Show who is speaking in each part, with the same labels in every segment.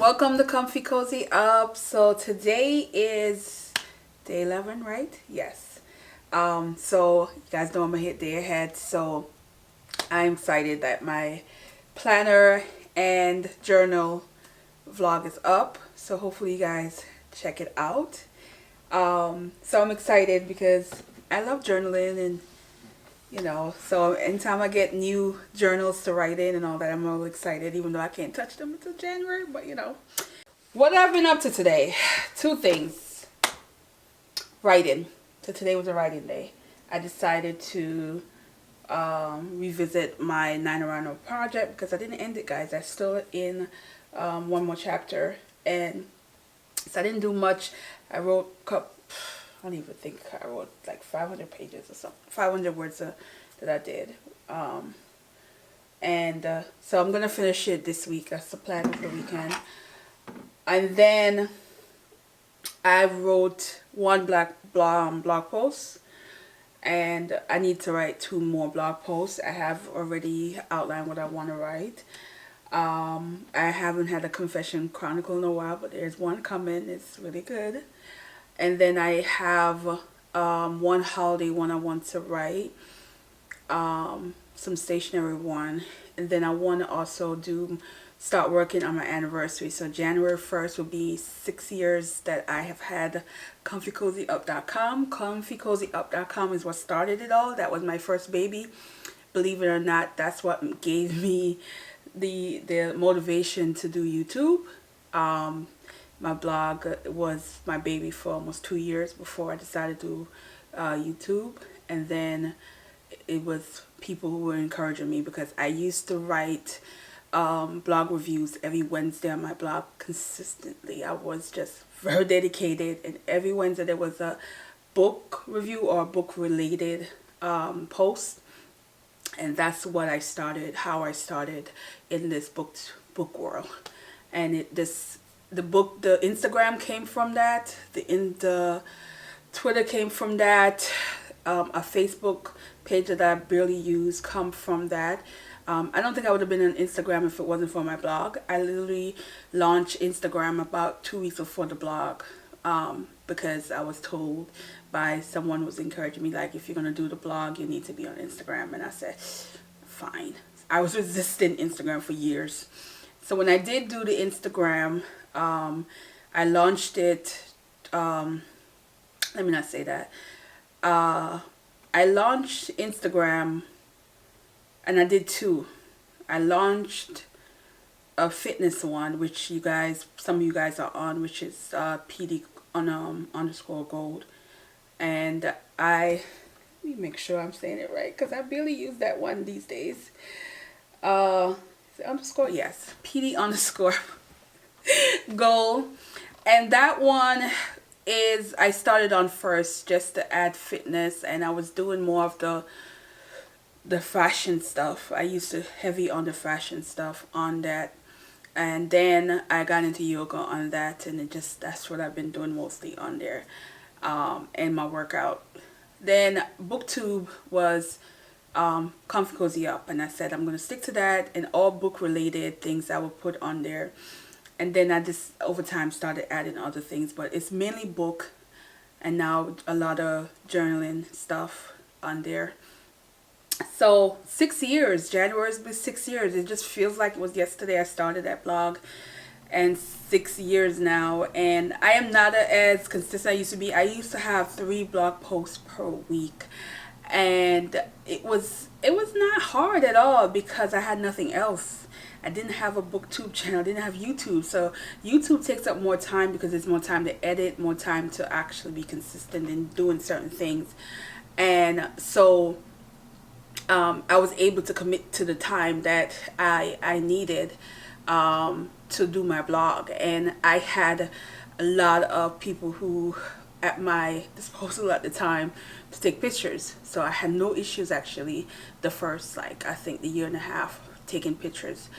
Speaker 1: Welcome to Comfy Cozy Up. So today is day 11, right? Yes. So you guys know I'm gonna hit day ahead. So I'm excited that my planner and journal vlog is up. So hopefully you guys check it out. So I'm excited because I love journaling and so anytime I get new journals to write in and all that, I'm all excited, even though I can't touch them until January, but What I've been up to today, two things. Writing. So today was a writing day. I decided to revisit my 9 Around project because I didn't end it, guys. I'm still in one more chapter, and so I didn't do much. I wrote I don't even think I wrote like 500 pages or something, 500 words that I did. So I'm going to finish it this week. That's the plan for the weekend. And then I wrote one blog post, and I need to write 2 more blog posts. I have already outlined what I want to write. I haven't had a confession chronicle in a while, but there's one coming. It's really good. And then I have one holiday one I want to write, some stationery one, and then I want to also start working on my anniversary. So January 1st will be 6 years that I have had comfycozyup.com. Comfycozyup.com is what started it all. That was my first baby. Believe it or not, that's what gave me the motivation to do YouTube. My blog was my baby for almost 2 years before I decided to do YouTube. And then it was people who were encouraging me, because I used to write blog reviews every Wednesday on my blog consistently. I was just very dedicated, and every Wednesday there was a book review or book related post. And that's what I started, how I started in this book world. And the Instagram came from that. The Twitter came from that. A Facebook page that I barely use come from that. I don't think I would have been on Instagram if it wasn't for my blog. I literally launched Instagram about 2 weeks before the blog, because I was told by someone who was encouraging me, like, if you're going to do the blog, you need to be on Instagram. And I said, fine. I was resisting Instagram for years. So when I did do the Instagram, I launched it, let me not say that. I launched Instagram, and I did 2. I launched a fitness one, which some of you guys are on, which is PD _ gold. And let me make sure I'm saying it right, because I barely use that one these days. Underscore, yes, PD _ goal. And that one is, I started on first just to add fitness, and I was doing more of the fashion stuff. I used to heavy on the fashion stuff on that, and then I got into yoga on that, and that's what I've been doing mostly on there, and my workout. Then booktube was Comfy Cozy Up, and I said I'm going to stick to that, and all book related things I will put on there. And then I just over time started adding other things, but it's mainly book, and now a lot of journaling stuff on there. So 6 years, January's been 6 years. It just feels like it was yesterday I started that blog, and 6 years now. And I am not as consistent as I used to be. I used to have 3 blog posts per week, and it was not hard at all because I had nothing else. I didn't have a booktube channel, I didn't have YouTube. So YouTube takes up more time because it's more time to edit, more time to actually be consistent in doing certain things. And so I was able to commit to the time that I needed to do my blog. And I had a lot of people who at my disposal at the time to take pictures. So I had no issues actually the first, I think the year and a half, taking pictures,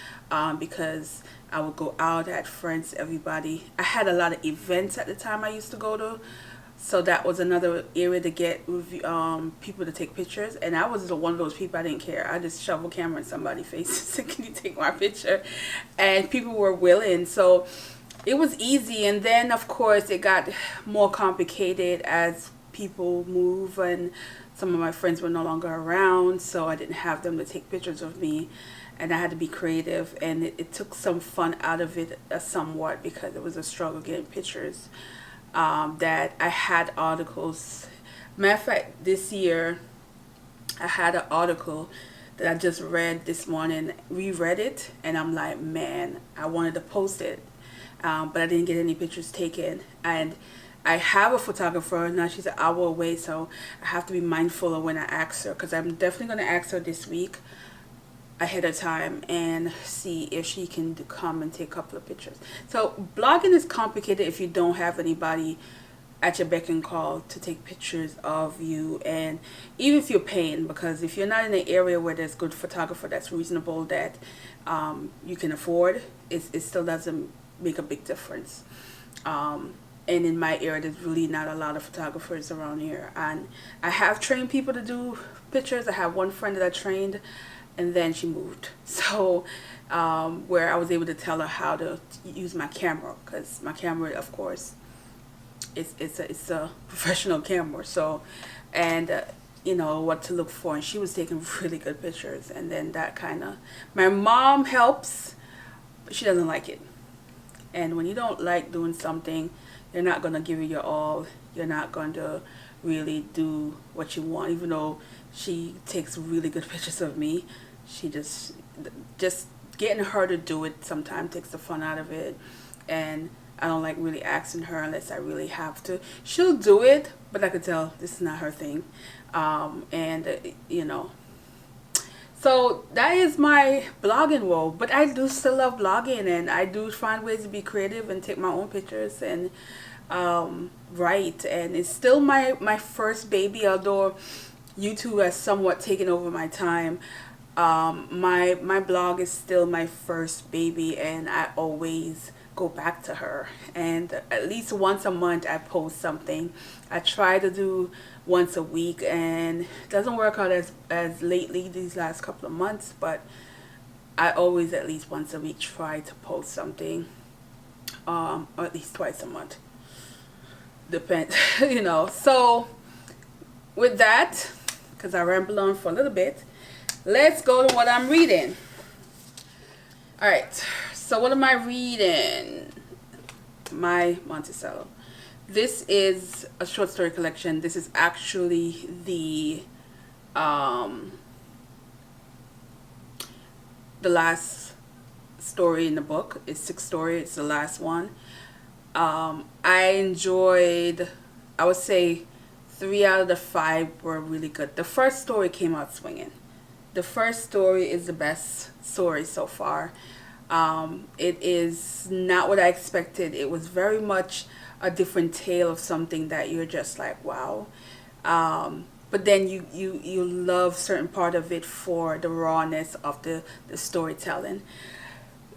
Speaker 1: because I would go out at friends, everybody. I had a lot of events at the time I used to go to, so that was another area to get people to take pictures. And I was one of those people, I didn't care. I just shovel camera in somebody's face and said, can you take my picture? And people were willing. So it was easy, and then of course it got more complicated as people move, and some of my friends were no longer around, so I didn't have them to take pictures of me, and I had to be creative, and it took some fun out of it somewhat, because it was a struggle getting pictures. That I had articles. Matter of fact, this year I had an article that I just read this morning, reread it, and I'm like, man, I wanted to post it, but I didn't get any pictures taken. And I have a photographer now. She's an hour away, so I have to be mindful of when I ask her, because I'm definitely going to ask her this week ahead of time and see if she can come and take a couple of pictures. So blogging is complicated if you don't have anybody at your beck and call to take pictures of you, and even if you're paying, because if you're not in an area where there's good photographer that's reasonable, that you can afford, it still doesn't make a big difference. And in my area, there's really not a lot of photographers around here, and I have trained people to do pictures. I have one friend that I trained, and then she moved, so where I was able to tell her how to use my camera, because my camera, of course, it's a professional camera, so, and you know what to look for, and she was taking really good pictures. And then that kind of, my mom helps, but she doesn't like it, and when you don't like doing something, they're not going to give you your all. You're not going to really do what you want, even though she takes really good pictures of me. She just getting her to do it sometimes takes the fun out of it, and I don't like really asking her unless I really have to. She'll do it, but I could tell this is not her thing. You know. So that is my blogging world. But I do still love blogging, and I do find ways to be creative and take my own pictures and write. And it's still my first baby, although YouTube has somewhat taken over my time. My blog is still my first baby, and I always go back to her, and at least once a month I post something. I try to do once a week, and it doesn't work out as lately these last couple of months, but I always at least once a week try to post something, or at least twice a month, depends. You know. So with that, because I rambled on for a little bit, let's go to what I'm reading. All right, so what am I reading? My Monticello. This is a short story collection. This is actually the last story in the book. It's 6 stories. It's the last one. I enjoyed, I would say 3 out of the 5 were really good. The first story came out swinging. The first story is the best story so far. It is not what I expected. It was very much a different tale of something that you're just like, wow. But then you love certain part of it for the rawness of the storytelling.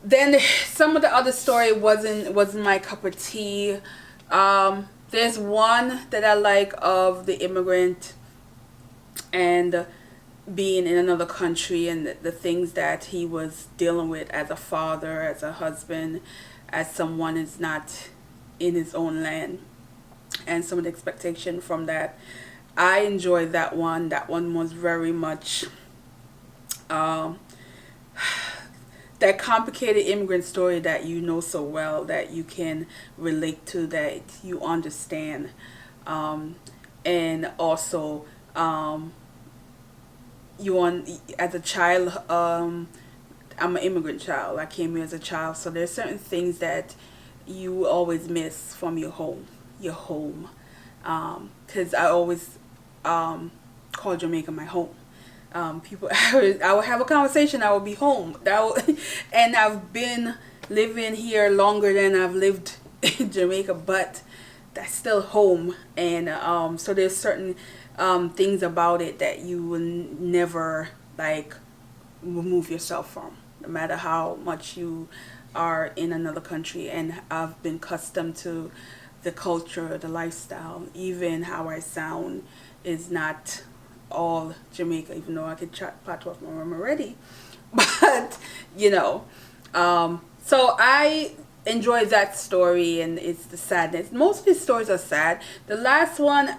Speaker 1: Then some of the other story wasn't my cup of tea. There's one that I like, of the immigrant and being in another country, and the things that he was dealing with as a father, as a husband, as someone is not in his own land, and some of the expectation from that. I enjoyed that one. That one was very much that complicated immigrant story that you know so well, that you can relate to, that you understand, and also as a child, I'm an immigrant child. I came here as a child, so there's certain things that you always miss from your home, because I always call Jamaica my home. People, I would have a conversation, I would be home, and I've been living here longer than I've lived in Jamaica, but that's still home. And so there's certain things about it that you will never like remove yourself from, no matter how much you are in another country. And I've been accustomed to the culture, the lifestyle, even how I sound is not all Jamaica, even though I could part off my room already. But you know, so I enjoy that story, and it's the sadness. Most of his stories are sad. The last one,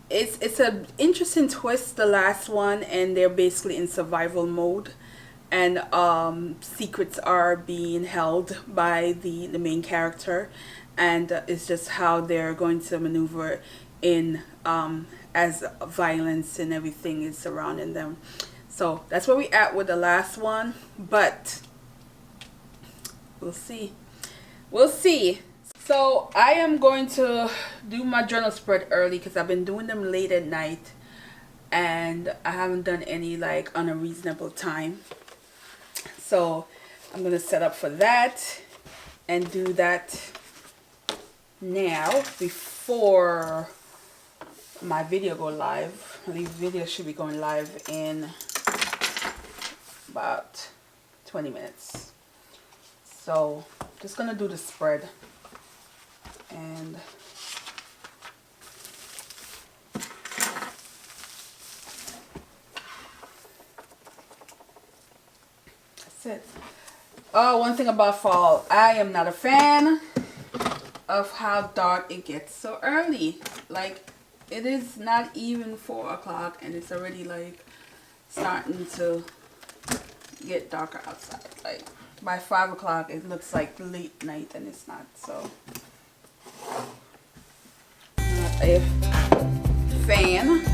Speaker 1: it's a interesting twist, the last one, and they're basically in survival mode, and secrets are being held by the main character, and it's just how they're going to maneuver in as violence and everything is surrounding them. So that's where we at with the last one, but we'll see. We'll see. So I am going to do my journal spread early because I've been doing them late at night, and I haven't done any like on a reasonable time. So I'm going to set up for that and do that now before my video go live. The video should be going live in about 20 minutes. So just going to do the spread. And that's it. Oh, one thing about fall, I am not a fan of how dark it gets so early. Like, it is not even 4 o'clock and it's already like starting to get darker outside. Like by 5 o'clock it looks like late night, and it's not. So not a fan.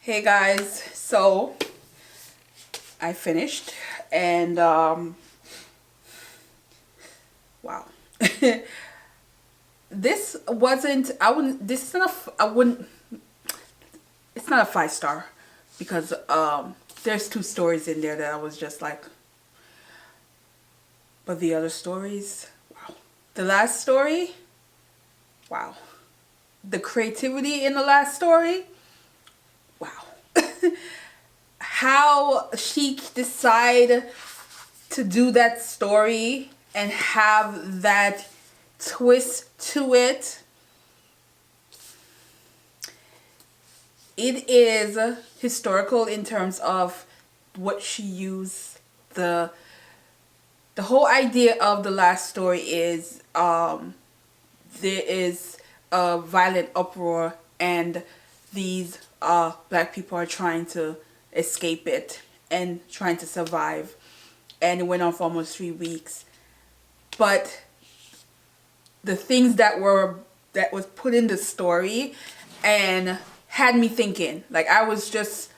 Speaker 1: Hey guys, so I finished, and wow. This wasn't, I wouldn't, this is not a, I wouldn't, it's not a 5-star because there's 2 stories in there that I was just like, but the other stories, wow. The last story, wow. The creativity in the last story, wow. How she decided to do that story and have that twist to it. It is historical in terms of what she used. The whole idea of the last story is there is a violent uproar, and these black people are trying to escape it and trying to survive, and it went on for almost 3 weeks. But the things that was put in the story and had me thinking, like I was just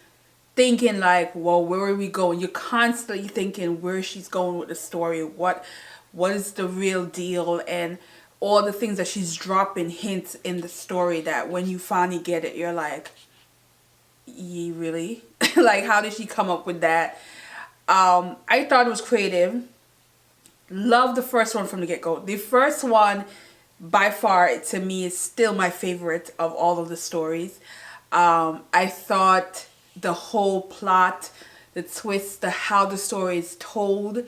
Speaker 1: thinking like, well, where are we going? You're constantly thinking where she's going with the story, what is the real deal, and all the things that she's dropping hints in the story that when you finally get it, you're like, ye really? Like, how did she come up with that? I thought it was creative. Love the first one from the get-go. The first one, by far, to me, is still my favorite of all of the stories. I thought the whole plot, the twist, how the story is told,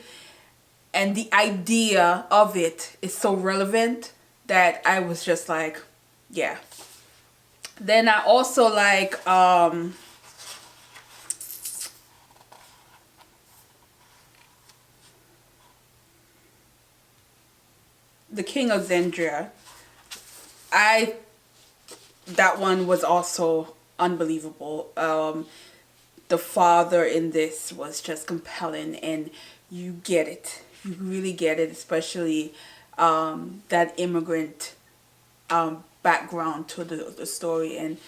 Speaker 1: and the idea of it is so relevant that I was just like, yeah, Then I also like The King of Zendria. That one was also unbelievable. The father in this was just compelling, and you get it. You really get it, especially that immigrant background to the story, and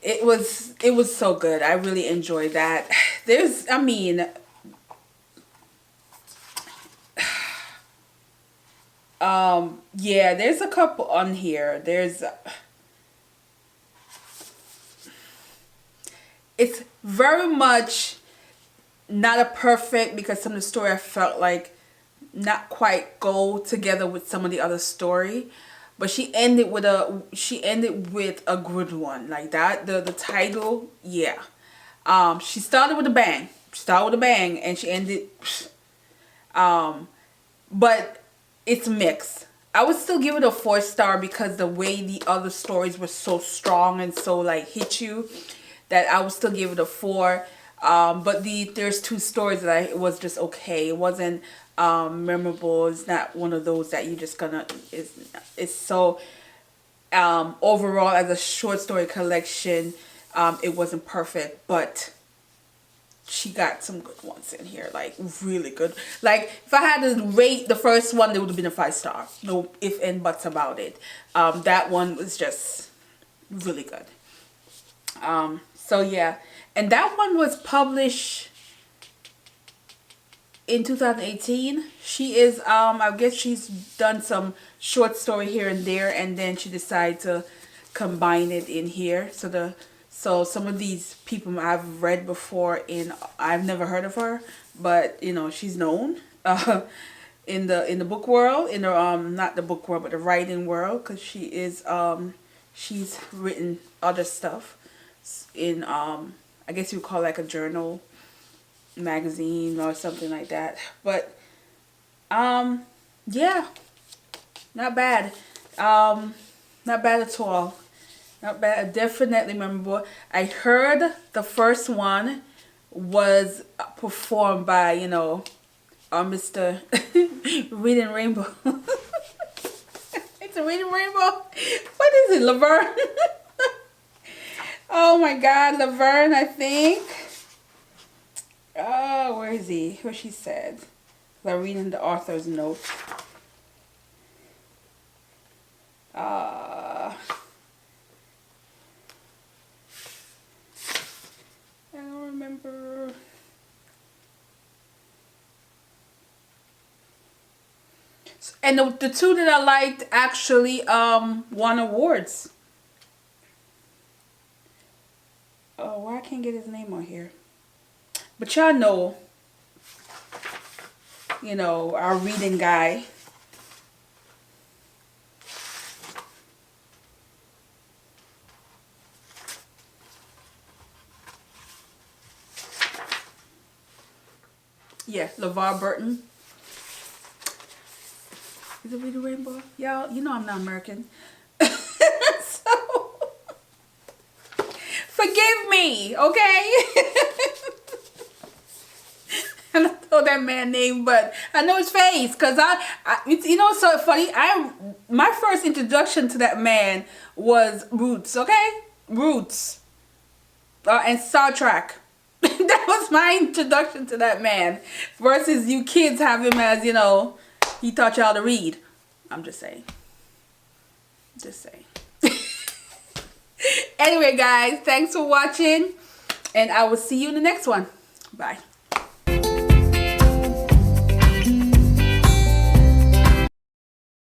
Speaker 1: it was so good. I really enjoyed that. Yeah, there's a couple on here. It's very much not a perfect, because some of the story I felt like not quite go together with some of the other story, but she ended with a good one like that. The title, yeah. She started with a bang. And she ended. But it's mixed. I would still give it a 4-star because the way the other stories were so strong and so like hit you, that I would still give it a 4. But there's 2 stories that it was just okay. It wasn't memorable. It's not one of those that you just gonna. It's so overall as a short story collection, it wasn't perfect, but she got some good ones in here, like really good. Like if I had to rate the first one, it would have been a 5-star. No if and buts about it. That one was just really good. So yeah, and that one was published in 2018. She is I guess she's done some short story here and there, and then she decided to combine it in here. So some of these people I've read before, I've never heard of her, but you know, she's known in the book world, in the not the book world but the writing world, because she is she's written other stuff in I guess you would call it like a journal magazine or something like that. But yeah, not bad. Not bad at all. Not bad. Definitely memorable. I heard the first one was performed by, you know, Mr. Reading Rainbow. It's a Reading Rainbow. What is it, Laverne? Oh my God, Laverne, I think. Oh, where is he? What she said. I'm reading the author's note. I don't remember. And the 2 that I liked actually won awards. Oh, why I can't get his name on here? But y'all know, you know, our reading guy. Yeah, LeVar Burton. Is it Reading Rainbow? Y'all, you know I'm not American. So, forgive me, okay? I don't know that man's name, but I know his face, because you know, it's so funny. My first introduction to that man was Roots, okay? Roots. And Star Trek. That was my introduction to that man. Versus you kids have him as, you know, he taught y'all to read. I'm just saying. Just saying. Anyway, guys, thanks for watching. And I will see you in the next one. Bye.